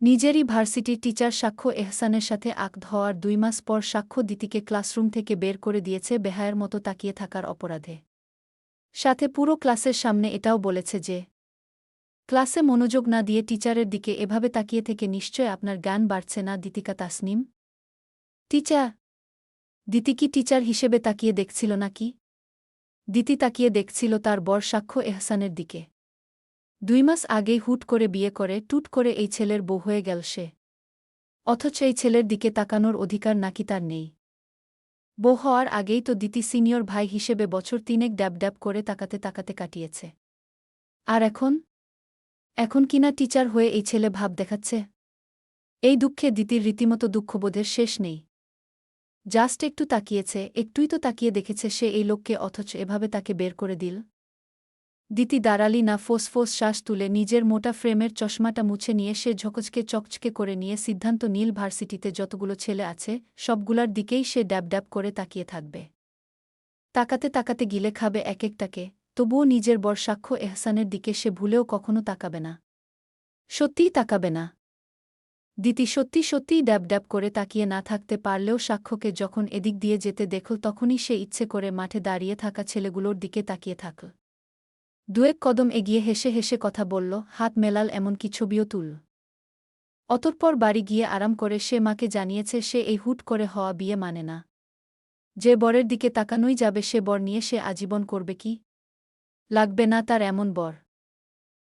নিজেরই ভার্সিটির টিচার সাক্ষ্য এহসানের সাথে আকদ হওয়ার 2 মাস পর সাক্ষ্য দিতিকে ক্লাসরুম থেকে বের করে দিয়েছে বেহায়ের মতো তাকিয়ে থাকার অপরাধে। সাথে পুরো ক্লাসের সামনে এটাও বলেছে যে ক্লাসে মনোযোগ না দিয়ে টিচারের দিকে এভাবে তাকিয়ে থেকে নিশ্চয় আপনার জ্ঞান বাড়ছে না দিতিকা তাসনিম। টিচার দিতি কি টিচার হিসেবে তাকিয়ে দেখছিল নাকি? দিতি তাকিয়ে দেখছিল তার বর সাক্ষ্য এহসানের দিকে। 2 মাস আগেই হুট করে বিয়ে করে টুট করে এই ছেলের বউ হয়ে গেল সে। অথচ এই ছেলের দিকে তাকানোর অধিকার নাকি তার নেই? বউ হওয়ার আগেই তো দিতি সিনিয়র ভাই হিসেবে বছর 3 ড্যাব ড্যাব করে তাকাতে তাকাতে কাটিয়েছে। আর এখন কিনা টিচার হয়ে এই ছেলে ভাব দেখাচ্ছে। এই দুঃখে দিতির রীতিমতো দুঃখবোধের শেষ নেই। জাস্ট একটু তাকিয়েছে, একটুই তো তাকিয়ে দেখেছে সে এই লোককে, অথচ এভাবে তাকে বের করে দিল। দিতি দাঁড়ালি না, ফোঁস শ্বাস তুলে নিজের মোটা ফ্রেমের চশমাটা মুছে নিয়ে সে ঝকঝকে চকচকে করে নিয়ে সিদ্ধান্ত নীল ভার্সিটিতে যতগুলো ছেলে আছে সবগুলার দিকেই সে ড্যাব ড্যাব করে তাকিয়ে থাকবে। তাকাতে তাকাতে গিলে খাবে এক একটাকে, তবুও নিজের বর সাক্ষ্য এহসানের দিকে সে ভুলেও কখনো তাকাবে না। সত্যিই তাকাবে না। দিতি সত্যিই ড্যাব ড্যাব করে তাকিয়ে না থাকতে পারলেও সাক্ষ্যকে যখন এদিক দিয়ে যেতে দেখল তখনই সে ইচ্ছে করে মাঠে দাঁড়িয়ে থাকা ছেলেগুলোর দিকে তাকিয়ে থাকল। 2 কদম এগিয়ে হেসে হেসে কথা বলল, হাত মেলাল, এমনকি ছবিও তুলল। অতঃপর বাড়ি গিয়ে আরাম করে সে মাকে জানিয়েছে সে এই হুট করে হওয়া বিয়ে মানে না। যে বরের দিকে তাকানোই যাবে সে বর নিয়ে সে আজীবন করবে কি? লাগবে না তার এমন বর।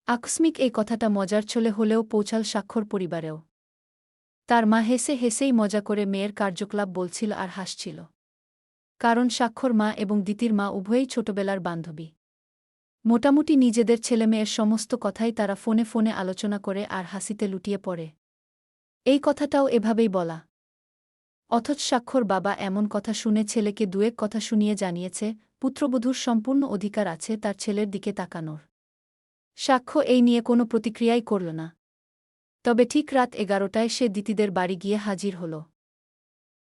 আকস্মিক এই কথাটা মজার ছলে হলেও পৌঁছাল সাক্ষর পরিবারেও। তার মা হেসে হেসেই মজা করে মেয়ের কার্যকলাপ বলছিল আর হাসছিল। কারণ সাক্ষর মা এবং দিতির মা উভয়েই ছোটবেলার বান্ধবী। মোটামুটি নিজেদের ছেলেমেয়ের সমস্ত কথাই তারা ফোনে ফোনে আলোচনা করে আর হাসিতে লুটিয়ে পড়ে। এই কথাটাও এভাবেই বলা। অথচ সাক্ষর বাবা এমন কথা শুনে ছেলেকে 2 কথা শুনিয়ে জানিয়েছে পুত্রবধূর সম্পূর্ণ অধিকার আছে তার ছেলের দিকে তাকানোর। সাক্ষ্য এই নিয়ে কোনো প্রতিক্রিয়াই করল না। তবে ঠিক রাত 11টায় সে দিতিদের বাড়ি গিয়ে হাজির হল।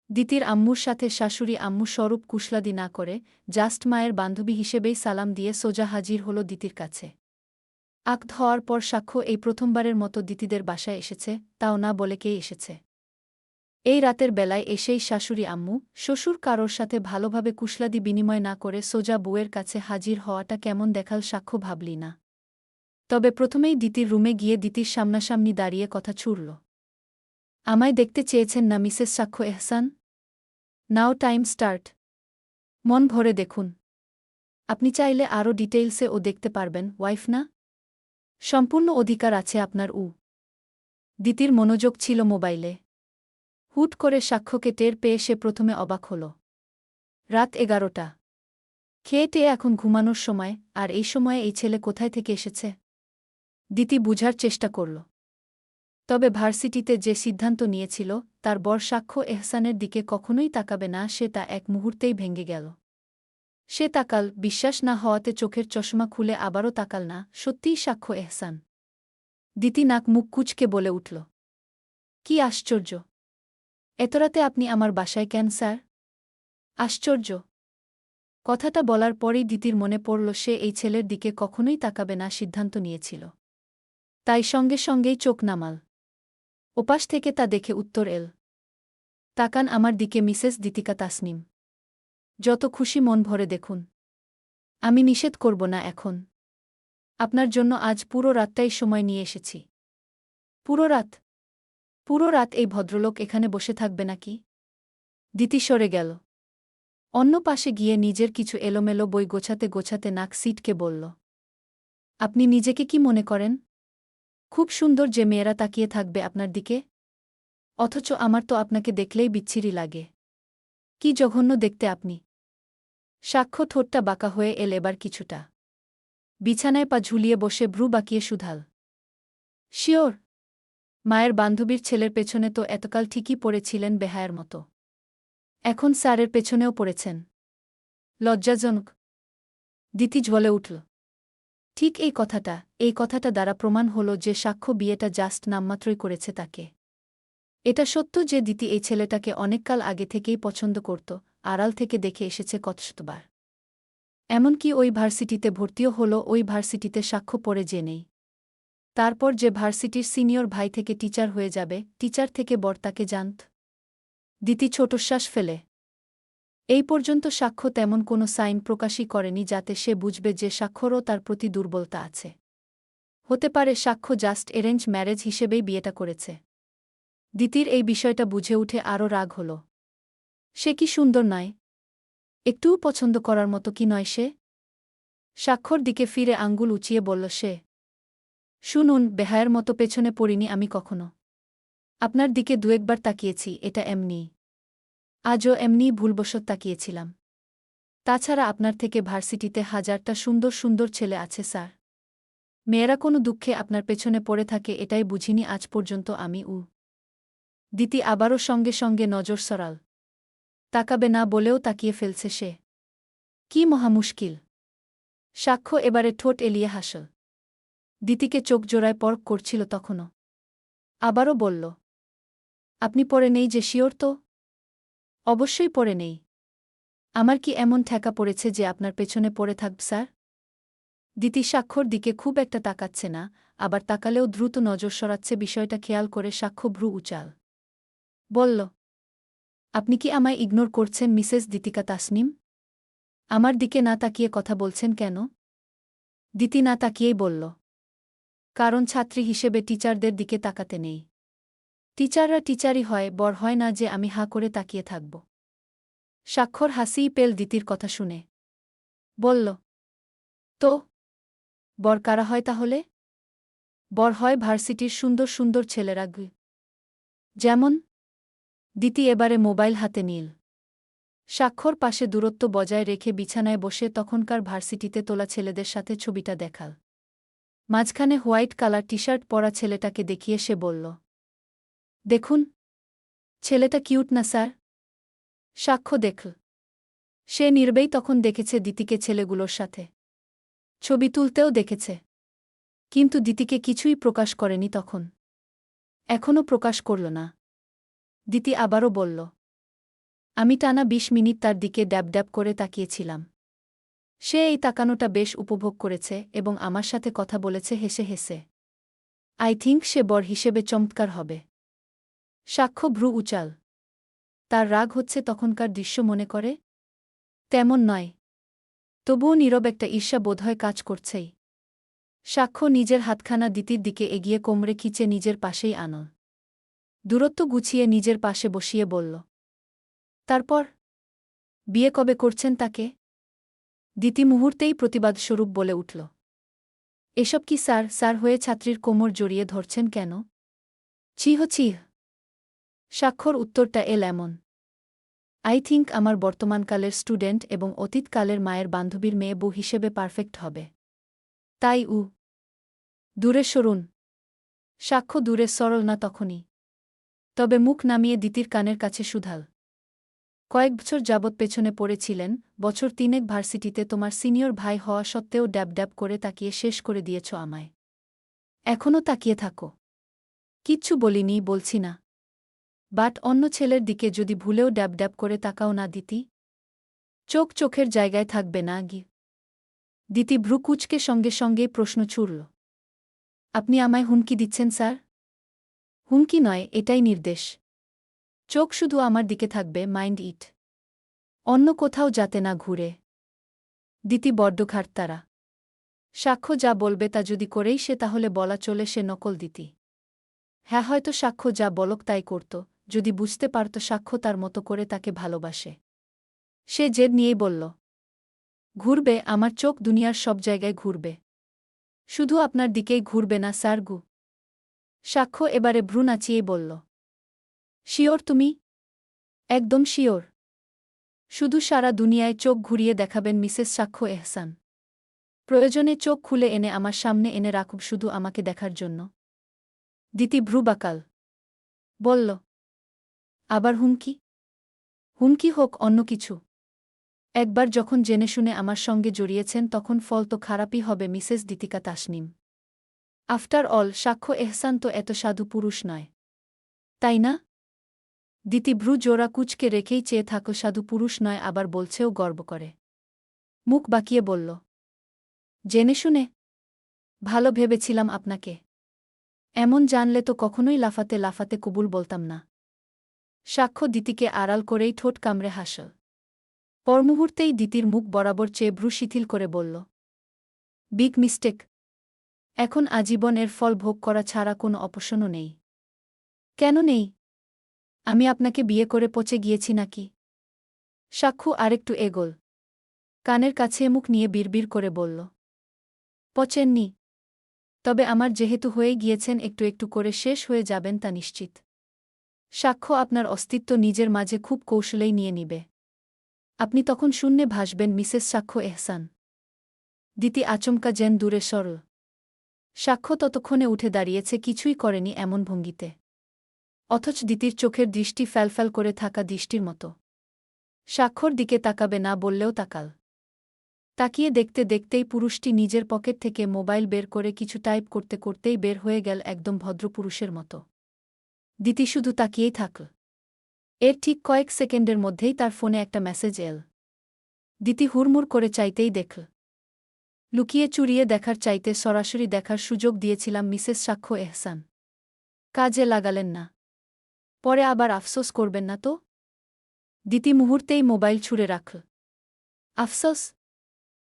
দিতির আম্মুর সাথে শাশুড়ি আম্মু স্বরূপ কুশলাদি না করে জাস্ট মায়ের বান্ধবী হিসেবেই সালাম দিয়ে সোজা হাজির হল দিতির কাছে। আকদ হওয়ার পর সাক্ষ্য এই প্রথমবারের মতো দিতিদের বাসায় এসেছে, তাও না বলে কে এসেছে। এই রাতের বেলায় এসেই শাশুড়ি আম্মু শ্বশুর কারোর সাথে ভালোভাবে কুশলাদি বিনিময় না করে সোজা বউয়ের কাছে হাজির হওয়াটা কেমন দেখাল সাক্ষ্য ভাবলি না। তবে প্রথমেই দিতির রুমে গিয়ে দিতির সামনাসামনি দাঁড়িয়ে কথা ছুড়ল। আমায় দেখতে চেয়েছেন না মিসেস সাক্ষ্য এহসান? নাও টাইম স্টার্ট। মন ভরে দেখুন। আপনি চাইলে আরও ডিটেইলসে ও দেখতে পারবেন, ওয়াইফ না? সম্পূর্ণ অধিকার আছে আপনার। দিতির মনোযোগ ছিল মোবাইলে। হুট করে সাক্ষ্যকে টের পেয়ে সে প্রথমে অবাক হল। রাত 11টা। খেয়ে টেয়ে এখন ঘুমানোর সময়, আর এই সময়ে এই ছেলে কোথায় থেকে এসেছে? দিতি বুঝার চেষ্টা করল। তবে ভার্সিটিতে যে সিদ্ধান্ত নিয়েছিল তার বর সাক্ষ্য এহসানের দিকে কখনোই তাকাবে না সে তা এক মুহূর্তেই ভেঙে গেল। সে তাকাল, বিশ্বাস না হওয়াতে চোখের চশমা খুলে আবারও তাকাল না, সত্যিই সাক্ষ্য এহসান। দিতি নাক মুখ কুঁচকে বলে উঠল, কি আশ্চর্য! এত রাতে আপনি আমার বাসায় কেন স্যার? আশ্চর্য! কথাটা বলার পরেই দিতির মনে পড়ল সে এই ছেলের দিকে কখনোই তাকাবে না সিদ্ধান্ত নিয়েছিল। তাই সঙ্গে সঙ্গেই চোখ নামাল। ওপাশ থেকে তা দেখে উত্তর এল, তাকান আমার দিকে মিসেস দিতিকা তাসনিম। যত খুশি মন ভরে দেখুন। আমি নিষেধ করব না এখন। আপনার জন্য আজ পুরো রাতটাই সময় নিয়ে এসেছি। পুরো রাত? পুরো রাত এই ভদ্রলোক এখানে বসে থাকবে নাকি? দিতি সরে গেল। অন্য পাশে গিয়ে নিজের কিছু এলোমেলো বই গোছাতে গোছাতে নাক সিটকে বলল, আপনি নিজেকে কি মনে করেন? খুব সুন্দর যে মেয়েরা তাকিয়ে থাকবে আপনার দিকে? অথচ আমার তো আপনাকে দেখলেই বিচ্ছিরি লাগে। কি জঘন্য দেখতে আপনি! সাক্ষ্য ঠোঁটটা বাঁকা হয়ে এল এবার কিছুটা। বিছানায় পা ঝুলিয়ে বসে ভ্রু বাঁকিয়ে শুধাল, শিওর? মায়ের বান্ধবীর ছেলের পেছনে তো এতকাল ঠিকই পড়েছিলেন বেহায়ের মতো। এখন স্যারের পেছনেও পড়েছেন। লজ্জাজনক। দিতি জ্বলে উঠল। ঠিক এই কথাটা দ্বারা প্রমাণ হল যে সাক্ষ্য বিয়েটা জাস্ট নামমাত্রই করেছে তাকে। এটা সত্য যে দিতি এই ছেলেটাকে অনেককাল আগে থেকেই পছন্দ করত, আড়াল থেকে দেখে এসেছে কতবার। এমনকি ওই ভার্সিটিতে ভর্তিও হল, ওই ভার্সিটিতে সাক্ষ্য পড়ে যে নেই। তারপর যে ভার্সিটির সিনিয়র ভাই থেকে টিচার হয়ে যাবে, টিচার থেকে বর তাকে জানত। দিতি ছোটশ্বাস ফেলে। এই পর্যন্ত সাক্ষ্য তেমন কোনো সাইন প্রকাশই করেনি যাতে সে বুঝবে যে সাক্ষরও তার প্রতি দুর্বলতা আছে। হতে পারে সাক্ষ্য জাস্ট অ্যারেঞ্জ ম্যারেজ হিসেবেই বিয়েটা করেছে। দিতির এই বিষয়টা বুঝে উঠে আরও রাগ হল। সে কি সুন্দর নয়? একটুও পছন্দ করার মতো কি নয় সে? সাক্ষর দিকে ফিরে আঙ্গুল উঁচিয়ে বলল সে। শুনুন, বেহায়ের মতো পেছনে পড়িনি আমি কখনো। আপনার দিকে দুয়েকবার তাকিয়েছি, এটা এমনিই। আজও এমনিই ভুলবশত তাকিয়েছিলাম। তাছাড়া আপনার থেকে ভার্সিটিতে হাজারটা সুন্দর সুন্দর ছেলে আছে স্যার। মেয়েরা কোনো দুঃখে আপনার পেছনে পড়ে থাকে এটাই বুঝিনি আজ পর্যন্ত আমি। দিতি আবারও সঙ্গে সঙ্গে নজর সরাল। তাকাবে না বলেও তাকিয়ে ফেলছে সে। কি মহা মুশকিল! সাক্ষ্য এবারে ঠোঁট এলিয়ে হাসল। দিতিকে চোখ জোড়ায় পরখ করছিল তখনও। আবারও বলল, আপনি পড়ে নেই যে শিওর তো? অবশ্যই পড়ে নেই। আমার কি এমন ঠেকা পড়েছে যে আপনার পেছনে পড়ে থাকব স্যার? দিতি সাক্ষ্যর দিকে খুব একটা তাকাচ্ছে না, আবার তাকালেও দ্রুত নজর সরাচ্ছে বিষয়টা খেয়াল করে সাক্ষ্য ভ্রু উচাল। বলল, আপনি কি আমায় ইগনোর করছেন মিসেস দিতিকা তাসনিম? আমার দিকে না তাকিয়ে কথা বলছেন কেন? দিতি না তাকিয়েই বলল, কারণ ছাত্রী হিসেবে টিচারদের দিকে তাকাতে নেই। টিচাররা টিচারই হয়, বর হয় না যে আমি হাঁ করে তাকিয়ে থাকব। সাক্ষর হাসিই পেল দিতির কথা শুনে। বলল, তো বর কারা হয় তাহলে? বর হয় ভার্সিটির সুন্দর সুন্দর ছেলেরা। যেমন? দিতি এবারে মোবাইল হাতে নিল। সাক্ষর পাশে দূরত্ব বজায় রেখে বিছানায় বসে তখনকার ভার্সিটিতে তোলা ছেলেদের সাথে ছবিটা দেখাল। মাঝখানে হোয়াইট কালার টি-শার্ট পরা ছেলেটাকে দেখিয়ে সে বলল, দেখুন, ছেলেটা কিউট না স্যার? সাক্ষ্য দেখল। সে নির্বেই তখন দেখেছে দিতিকে ছেলেগুলোর সাথে ছবি তুলতেও দেখেছে। কিন্তু দিতিকে কিছুই প্রকাশ করেনি তখন। এখনও প্রকাশ করল না। দিতি আবারও বলল, আমি টানা ২০ মিনিট তার দিকে ড্যাব ড্যাব করে তাকিয়েছিলাম। সে এই তাকানোটা বেশ উপভোগ করেছে এবং আমার সাথে কথা বলেছে হেসে হেসে। আই থিঙ্ক সে বর হিসেবে চমৎকার হবে। সাক্ষ্য ভ্রু উচাল। তার রাগ হচ্ছে তখনকার দৃশ্য মনে করে? তেমন নয়। তবুও নীরব একটা ঈর্ষা বোধহয় কাজ করছেই। সাক্ষ্য নিজের হাতখানা দিতির দিকে এগিয়ে কোমরে খিচে নিজের পাশেই আনল। দূরত্ব গুছিয়ে নিজের পাশে বসিয়ে বলল, তারপর বিয়ে কবে করছেন তাকে? দিতি মুহূর্তেই প্রতিবাদস্বরূপ বলে উঠল, এসব কি স্যার? স্যার হয়ে ছাত্রীর কোমর জড়িয়ে ধরছেন কেন? চিহ চিহ। সাক্ষর উত্তরটা এল এমন, আই থিঙ্ক আমার বর্তমানকালের স্টুডেন্ট এবং অতীতকালের মায়ের বান্ধবীর মেয়ে বউ হিসেবে পারফেক্ট হবে। তাই দূরে সরুন। সাক্ষ্য দূরে সরল না তখনই। তবে মুখ নামিয়ে দিতির কানের কাছে শুধাল, কয়েক বছর যাবৎ পেছনে পড়েছিলেন, বছর ৩ ভার্সিটিতে তোমার সিনিয়র ভাই হওয়া সত্ত্বেও ড্যাব ড্যাব করে তাকিয়ে শেষ করে দিয়েছ আমায়। এখনও তাকিয়ে থাকো। কিচ্ছু বলিনি, বলছি না। বাট অন্য ছেলের দিকে যদি ভুলেও ড্যাব ড্যাব করে তাকাও না দিতি? চোখ চোখের জায়গায় থাকবে না গি? দিতি ভ্রু কুঁচকে সঙ্গে সঙ্গেই প্রশ্ন ছুড়ল, আপনি আমায় হুমকি দিচ্ছেন স্যার? হুমকি নয়, এটাই নির্দেশ। চোখ শুধু আমার দিকে থাকবে, মাইন্ড ইট। অন্য কোথাও যাতে না ঘুরে। দিতি বড্ড ঘাটতারা। সাক্ষ্য যা বলবে তা যদি করেই সে তাহলে বলা চলে সে নকল দিতি। হ্যাঁ, হয়তো সাক্ষ্য যা বলক তাই করত, যদি বুঝতে পারত সাক্ষ্য তার মতো করে তাকে ভালোবাসে। সে জেদ নিয়েই বলল, ঘুরবে, আমার চোখ দুনিয়ার সব জায়গায় ঘুরবে। শুধু আপনার দিকেই ঘুরবে না স্যার গু। সাক্ষ্য এবারে ভ্রু নাচিয়েই বলল, শিওর তুমি? একদম শিওর। শুধু সারা দুনিয়ায় চোখ ঘুরিয়ে দেখাবেন মিসেস সাক্ষ্য এহসান। প্রয়োজনে চোখ খুলে এনে আমার সামনে এনে রাখুব শুধু আমাকে দেখার জন্য। দিতি ভ্রু বাকাল। বলল, আবার হুমকি? হুমকি হোক অন্য কিছু। একবার যখন জেনে শুনে আমার সঙ্গে জড়িয়েছেন তখন ফল তো খারাপই হবে মিসেস দিতিকা তাসনিম। আফটার অল সাক্ষ্য এহসান তো এত সাধু পুরুষ নয়, তাই না? দিতি ভ্রু জোড়া কুচকে রেখেই চেয়ে থাকো, সাধু পুরুষ নয় আবার বলছেও গর্ব করে। মুখ বাঁকিয়ে বলল, জেনে শুনে? ভালো ভেবেছিলাম আপনাকে। এমন জানলে তো কখনোই লাফাতে লাফাতে কবুল বলতাম না। সাক্ষ্য দিতিকে আড়াল করেই ঠোঁট কামড়ে হাসল। পরমুহূর্তেই দিতির মুখ বরাবর চেয়ে ভ্রু শিথিল করে বলল, বিগ মিস্টেক। এখন আজীবন এর ফল ভোগ করা ছাড়া কোনো অপশনও নেই। কেন নেই? আমি আপনাকে বিয়ে করে পচে গিয়েছি নাকি? সাক্ষ্য আরেকটু এগোল। কানের কাছে মুখ নিয়ে বিড়বিড় করে বলল, পচেননি। তবে আমার যেহেতু হয়ে গিয়েছেন একটু একটু করে শেষ হয়ে যাবেন তা নিশ্চিত। সাক্ষ্য আপনার অস্তিত্ব নিজের মাঝে খুব কৌশলেই নিয়ে নিবে। আপনি তখন শূন্যে ভাসবেন মিসেস সাক্ষ্য এহসান। দিতি আচমকা যেন দূরে সরল। সাক্ষ্য ততক্ষণে উঠে দাঁড়িয়েছে কিছুই করেনি এমন ভঙ্গিতে। অথচ দিতির চোখের দৃষ্টি ফ্যালফ্যাল করে থাকা দৃষ্টির মতো। সাক্ষ্যর দিকে তাকাবে না বললেও তাকাল। তাকিয়ে দেখতে দেখতেই পুরুষটি নিজের পকেট থেকে মোবাইল বের করে কিছু টাইপ করতে করতেই বের হয়ে গেল একদম ভদ্রপুরুষের মতো। দিতি শুধু তাকিয়েই থাকল। এর ঠিক কয়েক সেকেন্ডের মধ্যেই তার ফোনে একটা মেসেজ এল। দিতি হুড়মুড় করে চাইতেই দেখল। লুকিয়ে চুরিয়ে দেখার চাইতে সরাসরি দেখার সুযোগ দিয়েছিলাম মিসেস সাক্ষ্য এহসান। কাজে লাগালেন না। পরে আবার আফসোস করবেন না তো? দিতি মুহূর্তেই মোবাইল ছুঁড়ে রাখল। আফসোস?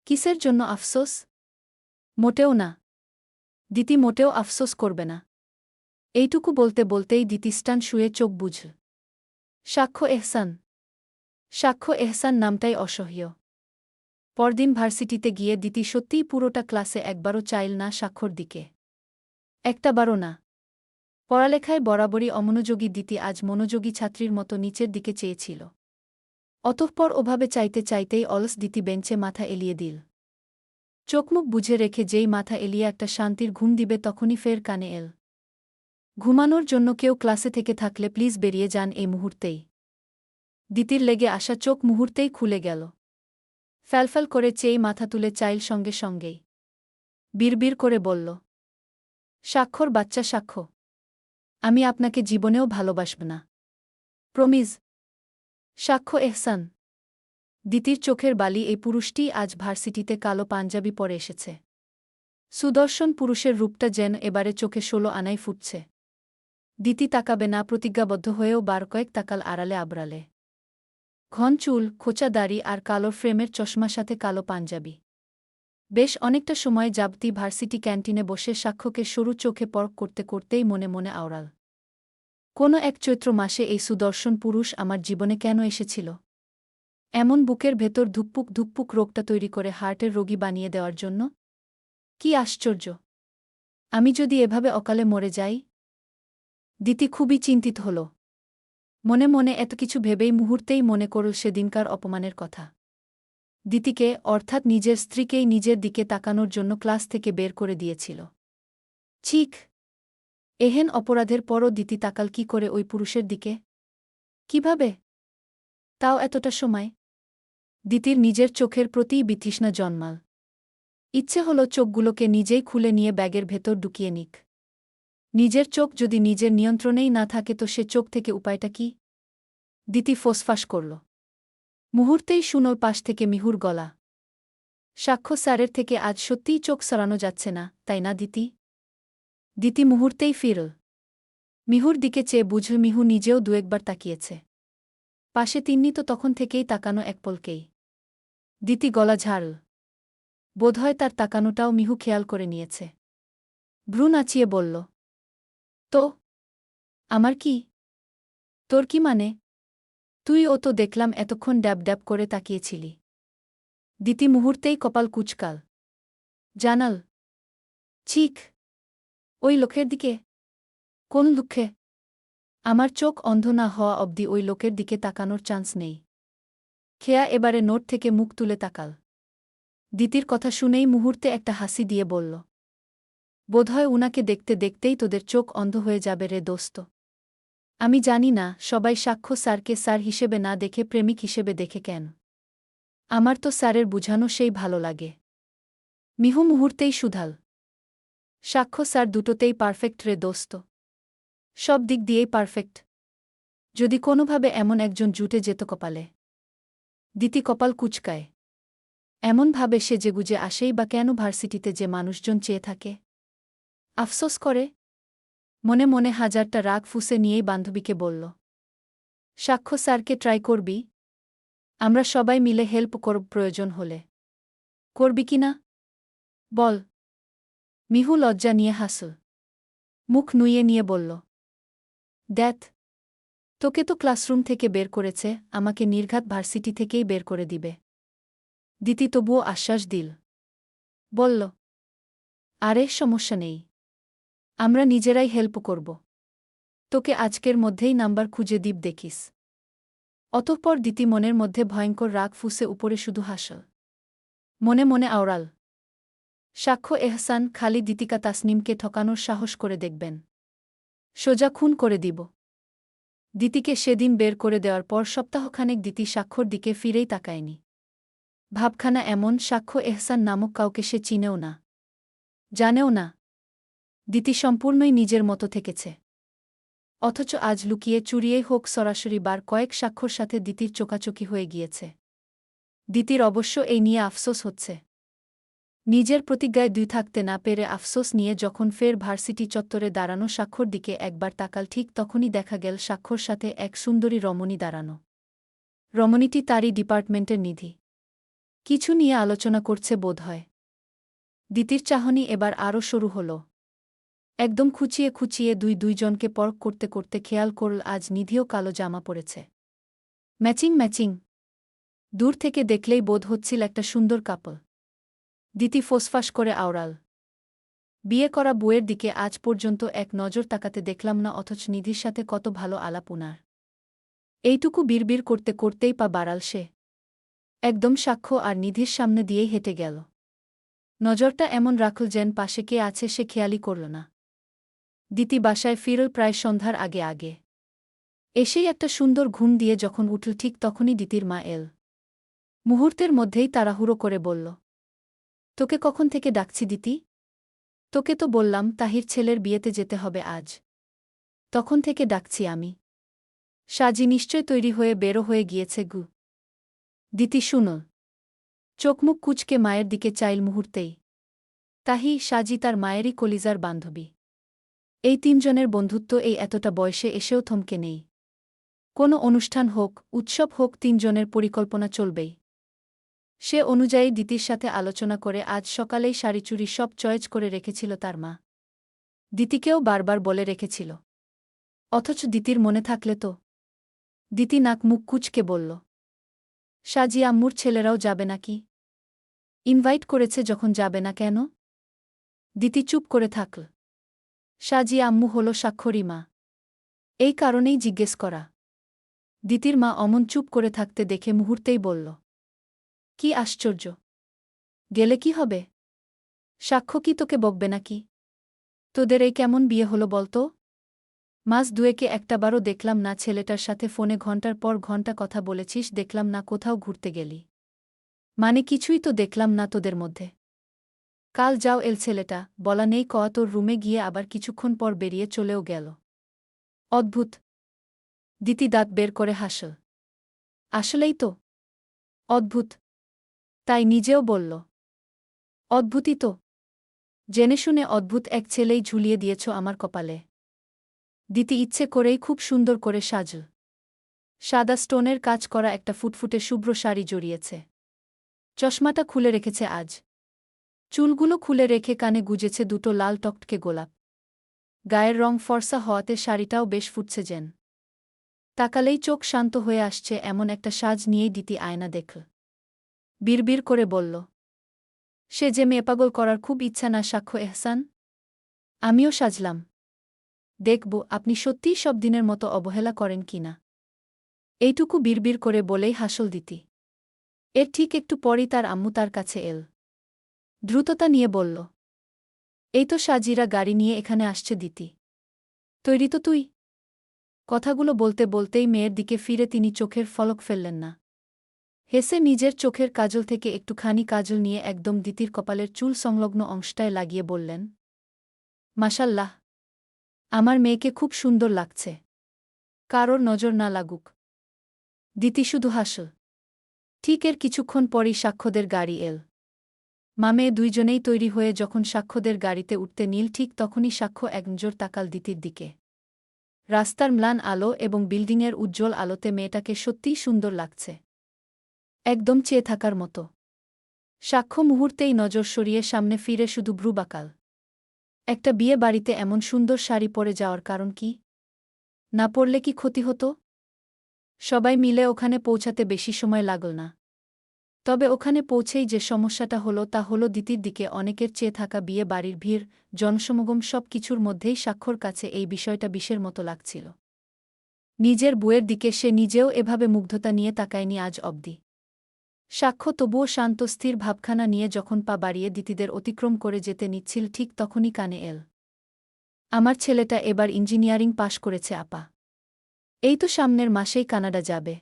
কিসের জন্য আফসোস? মোটেও না। দিতি মোটেও আফসোস করবে না। এইটুকু বলতে বলতেই দিতি স্টান শুয়ে চোখ বুঝল। সাক্ষ্য এহসান। সাক্ষ্য এহসান নামটাই অসহ্য। পরদিন ভার্সিটিতে গিয়ে দিতি সত্যিই পুরোটা ক্লাসে একবারও চাইল না সাক্ষ্যর দিকে। একটাবারও না। পড়ালেখায় বরাবরই অমনোযোগী দিতি আজ মনোযোগী ছাত্রীর মতো নিচের দিকে চেয়েছিল। অতঃপর ওভাবে চাইতে চাইতেই অলস দিতি বেঞ্চে মাথা এলিয়ে দিল। চোখমুখ বুঝে রেখে যেই মাথা এলিয়ে একটা শান্তির ঘুম দিবে তখনই ফের কানে এল, ঘুমানোর জন্য কেউ ক্লাসে থেকে থাকলে প্লিজ বেরিয়ে যান এই মুহূর্তেই। দিতির লেগে আসা চোখ মুহূর্তেই খুলে গেল। ফ্যালফ্যাল করে চেয়ে মাথা তুলে চাইল সঙ্গে সঙ্গেই। বিড়বিড় করে বলল, সাক্ষর বাচ্চা সাক্ষ্য, আমি আপনাকে জীবনেও ভালোবাসব না। প্রমিজ। সাক্ষ্য এহসান। দিতির চোখের বালি এই পুরুষটিই আজ ভার্সিটিতে কালো পাঞ্জাবি পরে এসেছে। সুদর্শন পুরুষের রূপটা যেন এবারে চোখে 16 আনাই ফুটছে। দিতি তাকাবে না প্রতিজ্ঞাবদ্ধ হয়েও বার কয়েক তাকাল আড়ালে আবরালে। ঘন চুল, খোঁচা দাড়ি আর কালো ফ্রেমের চশমার সাথে কালো পাঞ্জাবি। বেশ অনেকটা সময় যাবতি ভার্সিটি ক্যান্টিনে বসে সাক্ষ্যকে সরু চোখে পরখ করতে করতেই মনে মনে আওড়াল। কোনো এক চৈত্র মাসে এই সুদর্শন পুরুষ আমার জীবনে কেন এসেছিল? এমন বুকের ভেতর ধুকপুক ধুকপুক রোগটা তৈরি করে হার্টের রোগী বানিয়ে দেওয়ার জন্য? কি আশ্চর্য! আমি যদি এভাবে অকালে মরে যাই? দিতি খুবই চিন্তিত হল। মনে মনে এত কিছু ভেবেই মুহূর্তেই মনে করল সেদিনকার অপমানের কথা। দিতিকে, অর্থাৎ নিজের স্ত্রীকেই নিজের দিকে তাকানোর জন্য ক্লাস থেকে বের করে দিয়েছিল। ঠিক এহেন অপরাধের পরও দিতি তাকাল কি করে ওই পুরুষের দিকে? কিভাবে? তাও এতটা সময়? দিতির নিজের চোখের প্রতিই বিতৃষ্ণা জন্মাল। ইচ্ছে হল চোখগুলোকে নিজেই খুলে নিয়ে ব্যাগের ভেতর ঢুকিয়ে নিক। নিজের চোখ যদি নিজের নিয়ন্ত্রণেই না থাকে তো সে চোখ থেকে উপায়টা কি? দিতি ফোঁসফাঁস করল। মুহূর্তেই শুনল পাশ থেকে মিহুর গলা। সাক্ষ্য স্যারের থেকে আজ সত্যিই চোখ সরানো যাচ্ছে না, তাই না দিতি? দিতি মুহূর্তেই ফিরল। মিহুর দিকে চেয়ে বুঝল মিহু নিজেও দুয়েকবার তাকিয়েছে। পাশে তিন্নি তো তখন থেকেই তাকানো এক পলকেই। দিতি গলা ঝাড়ল। বোধহয় তার তাকানোটাও মিহু খেয়াল করে নিয়েছে। ভ্রু নাচিয়ে বলল, তো? আমার কি? তোর কি মানে? তুইও তো দেখলাম এতক্ষণ ড্যাব ড্যাব করে তাকিয়েছিলি। দিতি মুহূর্তেই কপাল কুঁচকাল। জানাল। ঠিক ওই লোকের দিকে? কোন দুঃখে? আমার চোখ অন্ধ না হওয়া অবধি ওই লোকের দিকে তাকানোর চান্স নেই। খেয়া এবারে নোট থেকে মুখ তুলে তাকাল। দিতির কথা শুনেই মুহূর্তে একটা হাসি দিয়ে বলল, বোধহয় উনাকে দেখতে দেখতেই তোদের চোখ অন্ধ হয়ে যাবে রে দোস্ত। আমি জানি না সবাই সাক্ষ্য স্যারকে স্যার হিসেবে না দেখে প্রেমিক হিসেবে দেখে কেন। আমার তো স্যারের বুঝানো সেই ভালো লাগে। মিহু মুহূর্তেই শুধাল, সাক্ষ্য স্যার দুটোতেই পারফেক্ট রে দোস্ত। সব দিক দিয়েই পারফেক্ট। যদি কোনোভাবে এমন একজন জুটে যেত কপালে। দিতি কপাল কুঁচকায়। এমনভাবে সে যেগুজে আসেই বা কেন ভার্সিটিতে যে মানুষজন চেয়ে থাকে? আফসোস করে? মনে মনে হাজারটা রাগ ফুঁসে নিয়েই বান্ধবীকে বলল, সাক্ষ্য স্যারকে ট্রাই করবি? আমরা সবাই মিলে হেল্প করব প্রয়োজন হলে। করবি কি না? বল। মিহু লজ্জা নিয়ে হাসল। মুখ নুইয়ে নিয়ে বলল, দ্যাথ, তোকে তো ক্লাসরুম থেকে বের করেছে, আমাকে নির্ঘাত ভার্সিটি থেকেই বের করে দিবে। দিতি তবুও আশ্বাস দিল। বলল, আরে সমস্যা নেই, আমরা নিজেরাই হেল্প করব। তোকে আজকের মধ্যেই নাম্বার খুঁজে দিব দেখিস। অতঃপর দিতি মনের মধ্যে ভয়ঙ্কর রাগ ফুঁসে উপরে শুধু হাসল। মনে মনে আওড়াল, সাক্ষ্য এহসান খালি দিতিকা তাসনিমকে ঠকানোর সাহস করে দেখবেন, সোজা খুন করে দিব। দিতিকে সেদিন বের করে দেওয়ার পর সপ্তাহখানেক দিতি সাক্ষ্যর দিকে ফিরেই তাকায়নি। ভাবখানা এমন, সাক্ষ্য এহসান নামক কাউকে সে চিনেও না, জানেও না। দিতি সম্পূর্ণই নিজের মতো থেকেছে। অথচ আজ লুকিয়ে চুরিয়েই হোক সরাসরি বার কয়েক সাক্ষ্যর সাথে দিতির চোকাচোকি হয়ে গিয়েছে। দিতির অবশ্য এই নিয়ে আফসোস হচ্ছে। নিজের প্রতিজ্ঞায় দুই থাকতে না পেরে আফসোস নিয়ে যখন ফের ভার্সিটি চত্বরে দাঁড়ানো সাক্ষ্যর দিকে একবার তাকাল, ঠিক তখনই দেখা গেল সাক্ষ্যর সাথে এক সুন্দরী রমণী দাঁড়ানো। রমণীটি তারই ডিপার্টমেন্টের নিধি। কিছু নিয়ে আলোচনা করছে বোধহয়। দিতির চাহনি এবার আরও সরু হল। একদম খুঁচিয়ে খুঁচিয়ে দুইজনকে পরখ করতে করতে খেয়াল করল আজ নিধিও কালো জামা পরেছে। Matching matching. দূর থেকে দেখলেই বোধ হচ্ছিল একটা সুন্দর কাপল। দিতি ফোসফাস করে আওড়াল, বিয়ে করা বউয়ের দিকে আজ পর্যন্ত এক নজর তাকাতে দেখলাম না, অথচ নিধির সাথে কত ভালো আলাপ উনার। এইটুকু বিড়বিড় করতে করতেই পা বাড়াল সে। একদম সাক্ষ্য আর নিধির সামনে দিয়েই হেঁটে গেল। নজরটা এমন রাখল যেন পাশে কে আছে সে খেয়ালই করল না। দিতি বাসায় ফিরল প্রায় সন্ধ্যার আগে আগে। এসেই একটা সুন্দর ঘুম দিয়ে যখন উঠল ঠিক তখনই দিতির মা এল। মুহূর্তের মধ্যেই তাড়াহুড়ো করে বলল, তোকে কখন থেকে ডাকছি দিতি? তোকে তো বললাম তাহির ছেলের বিয়েতে যেতে হবে আজ। তখন থেকে ডাকছি আমি। সাজি নিশ্চয় তৈরি হয়ে বেরো হয়ে গিয়েছে গু। দিতি শুনল। চোখমুখ কুচকে মায়ের দিকে চাইল মুহূর্তেই। তাহি, সাজি তার মায়েরই কলিজার বান্ধবী। এই তিনজনের বন্ধুত্ব এই এতটা বয়সে এসেও থমকে নেই। কোনো অনুষ্ঠান হোক, উৎসব হোক, তিনজনের পরিকল্পনা চলবেই। সে অনুযায়ী দিতির সাথে আলোচনা করে আজ সকালেই শাড়িচুড়ি সব চয়েজ করে রেখেছিল তার মা। দিতিকেও বারবার বলে রেখেছিল। অথচ দিতির মনে থাকলে তো। দিতি নাক মুখ কুচকে বলল, সাজি আম্মুর ছেলেরাও যাবে নাকি? ইনভাইট করেছে যখন যাবে না কেন? দিতি চুপ করে থাকল। সাজি আম্মু হল স্বাক্ষরী মা, এই কারণেই জিজ্ঞেস করা। দিতির মা অমন চুপ করে থাকতে দেখে মুহূর্তেই বলল, কি আশ্চর্য! গেলে কি হবে? সাক্ষ্য কি তোকে বকবে নাকি? তোদের এই কেমন বিয়ে হলো বলতো? মাস দুয়েকে একটাবারও দেখলাম না ছেলেটার সাথে ফোনে ঘণ্টার পর ঘণ্টা কথা বলেছিস, দেখলাম না কোথাও ঘুরতে গেলি। মানে কিছুই তো দেখলাম না তোদের মধ্যে। কাল যাও এল ছেলেটা, বলা নেই কয়া তোর রুমে গিয়ে আবার কিছুক্ষণ পর বেরিয়ে চলেও গেল। অদ্ভুত। দিতি দাঁত বের করে হাসল। আসলেই তো অদ্ভুত। তাই নিজেও বলল, অদ্ভুতই তো। জেনে শুনে অদ্ভুত এক ছেলেই ঝুলিয়ে দিয়েছ আমার কপালে। দিতি ইচ্ছে করেই খুব সুন্দর করে সাজল। সাদা স্টোনের কাজ করা একটা ফুটফুটে শুভ্র শাড়ি জড়িয়েছে। চশমাটা খুলে রেখেছে আজ। চুলগুলো খুলে রেখে কানে গুজেছে দুটো লাল টকটকে গোলাপ। গায়ের রং ফর্সা হওয়াতে শাড়িটাও বেশ ফুটছে যেন। তাকালেই চোখ শান্ত হয়ে আসছে এমন একটা সাজ নিয়েই দিতি আয়না দেখল। বিড়বিড় করে বলল, সে যে মেয়ে পাগল করার খুব ইচ্ছা না সাক্ষ্য এহসান? আমিও সাজলাম। দেখব আপনি সত্যিই সব দিনের মতো অবহেলা করেন কি না। এইটুকু বিড়বিড় করে বলেই হাসল দিতি। এর ঠিক একটু পরই তার আম্মু তার কাছে এল। দ্রুততা নিয়ে বলল, এই তো সাজিরা গাড়ি নিয়ে এখানে আসছে দিতি। তৈরি তো তুই? কথাগুলো বলতে বলতেই মেয়ের দিকে ফিরে তিনি চোখের ফলক ফেললেন না। হেসে নিজের চোখের কাজল থেকে একটুখানি কাজল নিয়ে একদম দিতির কপালের চুল সংলগ্ন অংশটায় লাগিয়ে বললেন, মাশাল্লাহ, আমার মেয়েকে খুব সুন্দর লাগছে। কারোর নজর না লাগুক। দিতি শুধু হাসল। ঠিক এর কিছুক্ষণ পরই সাক্ষ্যদের গাড়ি এল। মামে দুইজনেই তৈরি হয়ে যখন সাক্ষ্যদের গাড়িতে উঠতে নীল ঠিক তখনই সাক্ষ্য একনজর তাকাল দিতির দিকে। রাস্তার ম্লান আলো এবং বিল্ডিংয়ের উজ্জ্বল আলোতে মেয়েটাকে সত্যিই সুন্দর লাগছে। একদম চেয়ে থাকার মতো। সাক্ষ্য মুহূর্তেই নজর সরিয়ে সামনে ফিরে শুধু ভ্রু বাঁকাল। একটা বিয়ে বাড়িতে এমন সুন্দর শাড়ি পরে যাওয়ার কারণ কি? না পরলে কি ক্ষতি হতো? সবাই মিলে ওখানে পৌঁছাতে বেশি সময় লাগল না। তবে ওখানে পৌঁছেই যে সমস্যাটা হলো তা হলো দিতির দিকে অনেকের চেয়ে থাকা বিয়ে বাড়ির ভিড়, জনসমাগম সব কিছুর মধ্যেই সাক্ষ্যর কাছে এই বিষয়টা বিষের মতো লাগছিল। নিজের বউয়ের দিকে সে নিজেও এভাবে মুগ্ধতা নিয়ে তাকায়নি আজ অবধি। সাক্ষ্য তবুও শান্ত স্থির ভাবখানা নিয়ে যখন পা বাড়িয়ে দিতিদের অতিক্রম করে যেতে নিচ্ছিল ঠিক তখনই কানে এল। আমার ছেলেটা এবার ইঞ্জিনিয়ারিং পাশ করেছে আপা। এই তো সামনের মাসেই কানাডা যাবে।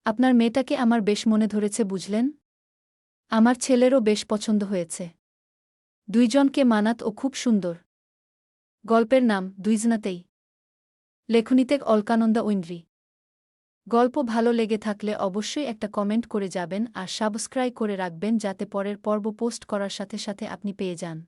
আপনার মেয়েটাকে আমার বেশ মনে ধরেছে বুঝলেন? আমার ছেলেরও বেশ পছন্দ হয়েছে। দুইজনকে মানাত ও খুব সুন্দর। গল্পের নাম দুইজনাতেই। লেখনীতে অলকানন্দা ঐন্দ্রী। গল্প ভালো লেগে থাকলে অবশ্যই একটা কমেন্ট করে যাবেন আর সাবস্ক্রাইব করে রাখবেন যাতে পরের পর্ব পোস্ট করার সাথে সাথে আপনি পেয়ে যান।